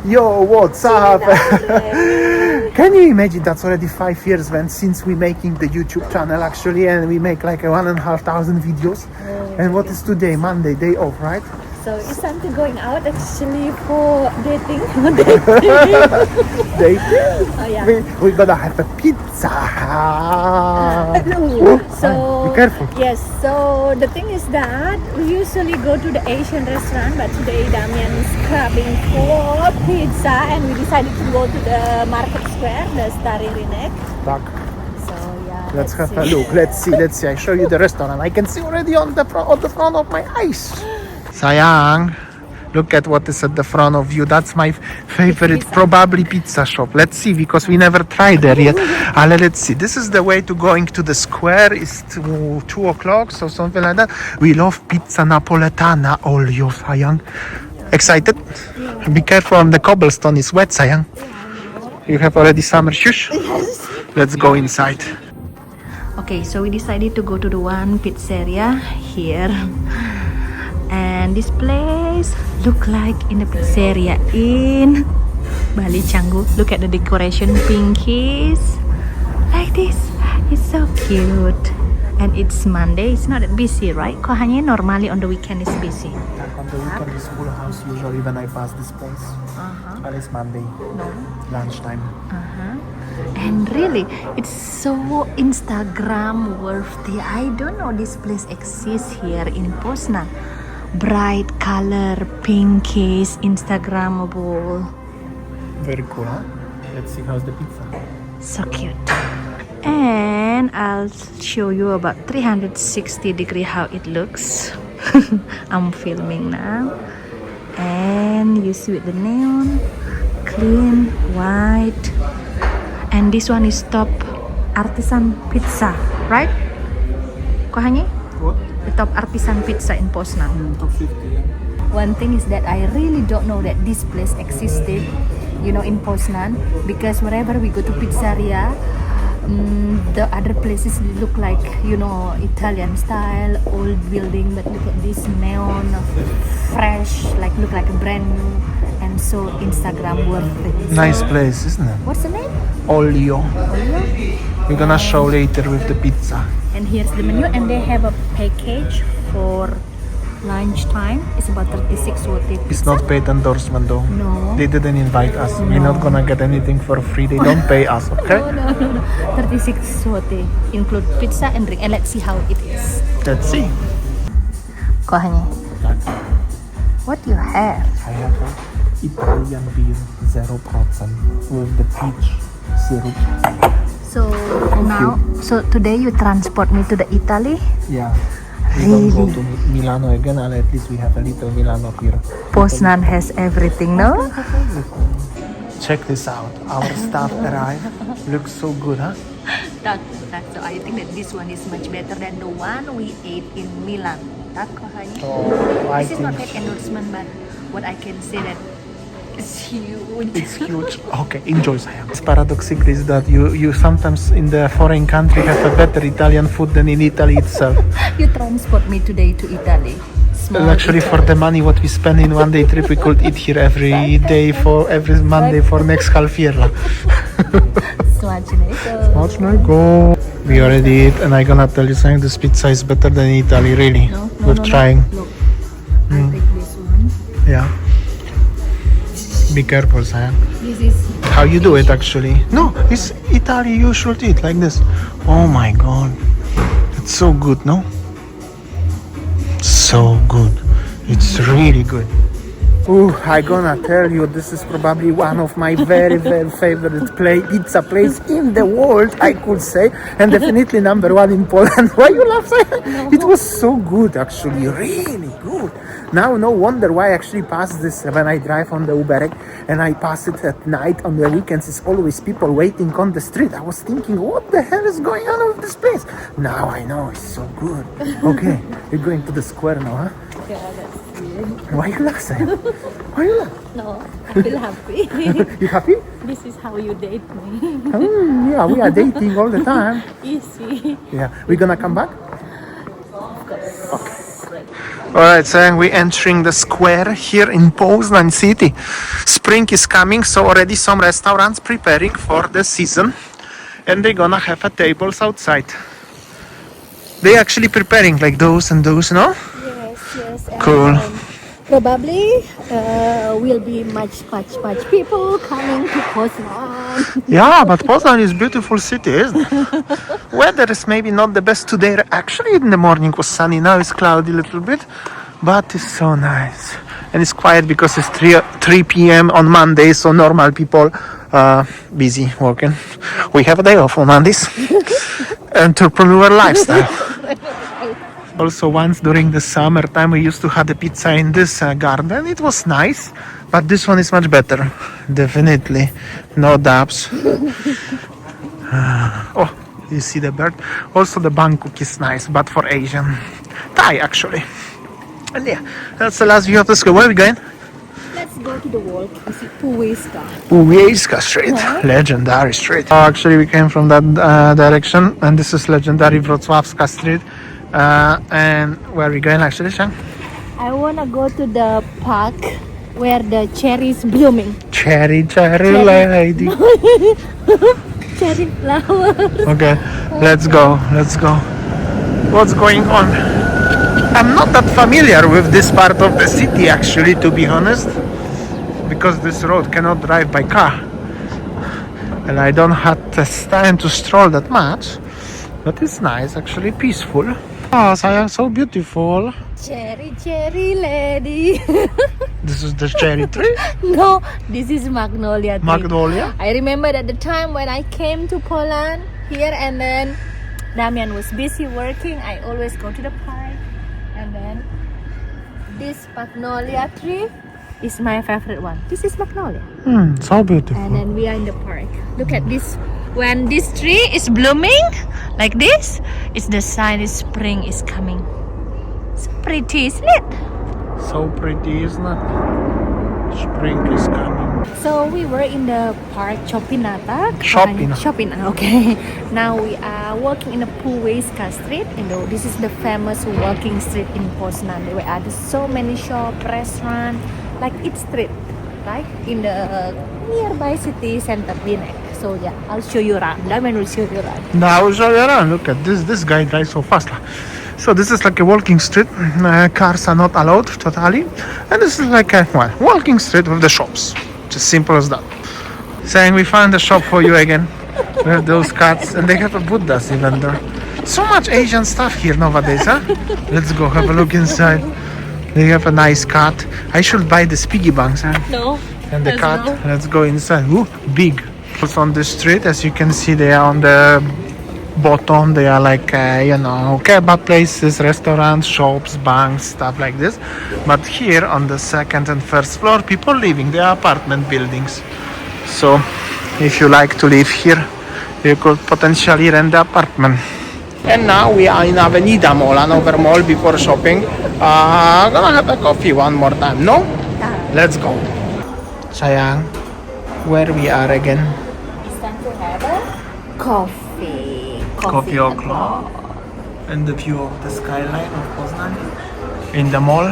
Yo, what's up? Can you imagine that's already 5 years since we making the YouTube channel actually, and we make like 1,500 videos. And what is today? Monday, day off, right? So it's time to going out actually for dating. Dating? Oh yeah. We're gonna have a pizza. So be careful. yes. So the thing is that we usually go to the Asian restaurant, but today Damian is craving for pizza, and we decided to go to the market square, the Starry Rinek. Tak. So yeah. Let's have a look. Let's see. I show you the restaurant. I can see already on the front of my eyes. Sayang, look at what is at the front of you. That's my favorite, probably pizza shop. Let's see, because we never tried there yet. Let's see. This is the way to going to the square. It's 2 o'clock, so something like that. We love pizza napoletana. Olio, Sayang. Excited? Yeah. Be careful on the cobblestone. It's wet, Sayang. You have already summer shoes? Yes. Let's go inside. Okay, so we decided to go to the one pizzeria here. And this place look like in the pizzeria in Bali Canggu. Look at the decoration, pinkies like this. It's so cute. And it's Monday. It's not that busy, right? Kok hanya normally on the weekend is busy. On the weekend is full house usually when I pass this place. At least Monday. No. Lunchtime. And really, it's so Instagram worthy. I don't know this place exists here in Poznan. Bright color, pinkish, Instagrammable. Very cool, huh? Let's see how's the pizza. So cute. And I'll show you about 360-degree how it looks. I'm filming now. And you see with the neon, clean, white. And this one is top artisan pizza, right? Kohani? What? The top artisan pizza in Poznan. Top 50, yeah. One thing is that I really don't know that this place existed, in Poznan, because wherever we go to pizzeria, the other places look like, Italian style, old building, but look at this neon, fresh, look like a brand new, and so Instagram worthy. Nice place, isn't it? What's the name? Olio. We're gonna show later with the pizza. And here's the menu, and they have a package for lunchtime. It's about 36 zloty. It's not paid endorsement though. No. They didn't invite us. No. We're not gonna get anything for free. They don't pay us, okay? No. 36 zloty. Include pizza and drink. And let's see how it is. Let's see. Kohani. What do you have? I have an Italian beer, 0% with the peach syrup. So today you transport me to the Italy? Yeah. We don't go to Milano again, and at least we have a little Milano here. Poznan has everything, no? Check this out. Our stuff arrived. Looks so good, huh? So I think that this one is much better than the one we ate in Milan. This is not paid endorsement, but what I can say that it's huge. It's huge. Okay, enjoy, Sayang. It's paradoxically is that you sometimes in the foreign country have a better Italian food than in Italy itself. You transport me today to Italy. Actually, for the money what we spend in one day trip, we could eat here every day for every Monday for next half year. Smacznego. We already ate, and I'm gonna tell you something. This pizza is better than in Italy, really. No, We're trying. Look, I'll take this one. Yeah. Be careful, Sayang. This is How you do it actually? No, it's Italy. You should eat like this. Oh my God, it's so good, no? So good. It's really good. Ooh, I gonna tell you, this is probably one of my very, very favorite pizza place in the world, I could say, and definitely number one in Poland. Why you laugh? It was so good, actually, really good. Now, no wonder why I actually pass this when I drive on the Uberek, and I pass it at night on the weekends. It's always people waiting on the street. I was thinking, what the hell is going on with this place? Now I know, it's so good. Okay, we're going to the square now, huh? yeah, that's weird. Why you laugh, Sam? Why you laugh? No, I feel happy. You happy? This is how you date me. Yeah, we are dating all the time. Easy. Yeah, we're gonna come back? Of course. Okay. Alright, so we're entering the square here in Poznan city. Spring is coming, so already some restaurants preparing for the season. And they're gonna have a tables outside. They actually preparing like those and those, no? Yes. Cool. Probably will be much people coming to Poznan. Yeah, but Poznan is beautiful city, isn't it? Weather is maybe not the best today. Actually, in the morning was sunny. Now it's cloudy a little bit, but it's so nice. And it's quiet because it's 3 p.m. on Monday, so normal people busy working. We have a day off on Mondays. Entrepreneur lifestyle. Also, once during the summertime, we used to have the pizza in this garden. It was nice, but this one is much better. Definitely, no doubts. Oh, you see the bird? Also, the Bangkok is nice, but for Asian. Thai, actually. And yeah, that's the last view of the school. Where are we going? Let's go to the walk. Is it Puiska? Puiska Street, legendary street. Oh, actually, we came from that direction, and this is legendary Wrocławska Street. And where are we going actually, Shang? I wanna go to the park where the cherries blooming. Cherry lady. Cherry flowers. Okay, let's go. What's going on? I'm not that familiar with this part of the city actually, to be honest, because this road cannot drive by car. And I don't have the time to stroll that much, but it's nice, actually peaceful. Oh, I am so beautiful. Cherry lady. This is the cherry tree? No, this is magnolia tree. Magnolia? I remember at the time when I came to Poland here, and then Damian was busy working. I always go to the park, and then this magnolia tree is my favorite one. This is magnolia. So beautiful. And then we are in the park. Look at this. When this tree is blooming like this, it's the sign is spring is coming. So pretty, isn't it? So pretty, isn't it? Spring is coming. So we were in the park Chopinata. Shopping. Okay. Now we are walking in the Puiska Street. You know, this is the famous walking street in Poznan. There are so many shops, restaurants, like each street, right? In the nearby city center Linek. So yeah, I'll show you around. Damian will show you around. Now I will show you around. Look at this. This guy drives so fast. So this is like a walking street. Cars are not allowed totally. And this is like a walking street with the shops. Just simple as that. Saying we found a shop for you again. We have those cats, and they have a Buddhas even there. So much Asian stuff here nowadays, huh? Let's go have a look inside. They have a nice cat. I should buy the piggy banks, huh? No. And the cat. No. Let's go inside. Ooh, big. Also on the street, as you can see, they are on the bottom. They are like kebab places, restaurants, shops, banks, stuff like this. But here on the second and first floor, people living. They are apartment buildings. So if you like to live here, you could potentially rent the apartment. And now we are in Avenida Mall, another mall before shopping. Gonna have a coffee one more time, no? Let's go. Sayang, where we are again? It's time to have a coffee. Coffee o'clock. And the view of the skyline of Poznan in the mall.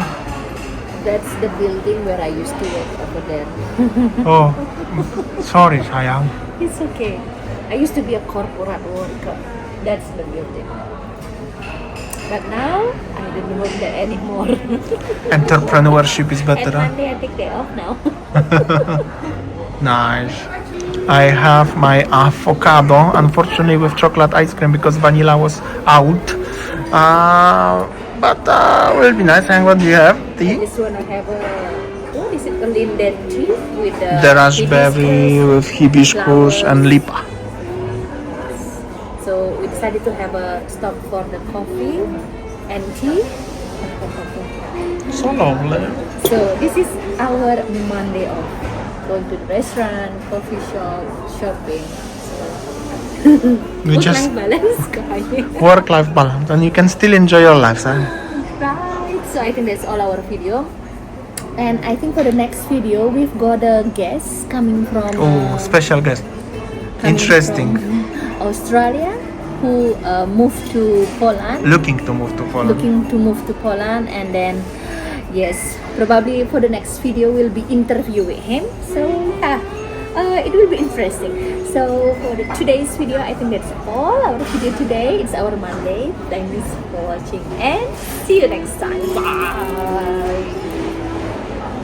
That's the building where I used to work over there. Oh, sorry, Sayang. It's okay. I used to be a corporate worker. That's the building. But now I don't work there anymore. Entrepreneurship is And better. Huh? Monday I take day off now. Nice. I have my avocado, unfortunately with chocolate ice cream because vanilla was out. But will be nice. And what do you have? Tea? This one I have what is it? A linden tea with The raspberry with hibiscus and lipa. So we decided to have a stop for the coffee and tea. So lovely. So this is our Monday off. Going to the restaurant, coffee shop, shopping. We just Work-life balance kayaknya. work-life balance, and you can still enjoy your life, huh? Right. So I think that's all our video. And I think for the next video, we've got a guest coming from Oh, special guest. coming Interesting. from Australia, who moved to Poland. Looking to move to Poland. Looking to move to Poland, and then yes, probably for the next video we'll be interviewing him. So yeah, it will be interesting. So for today's video, I think that's all our video today. It's our Monday. Thank you for watching and see you next time. Bye.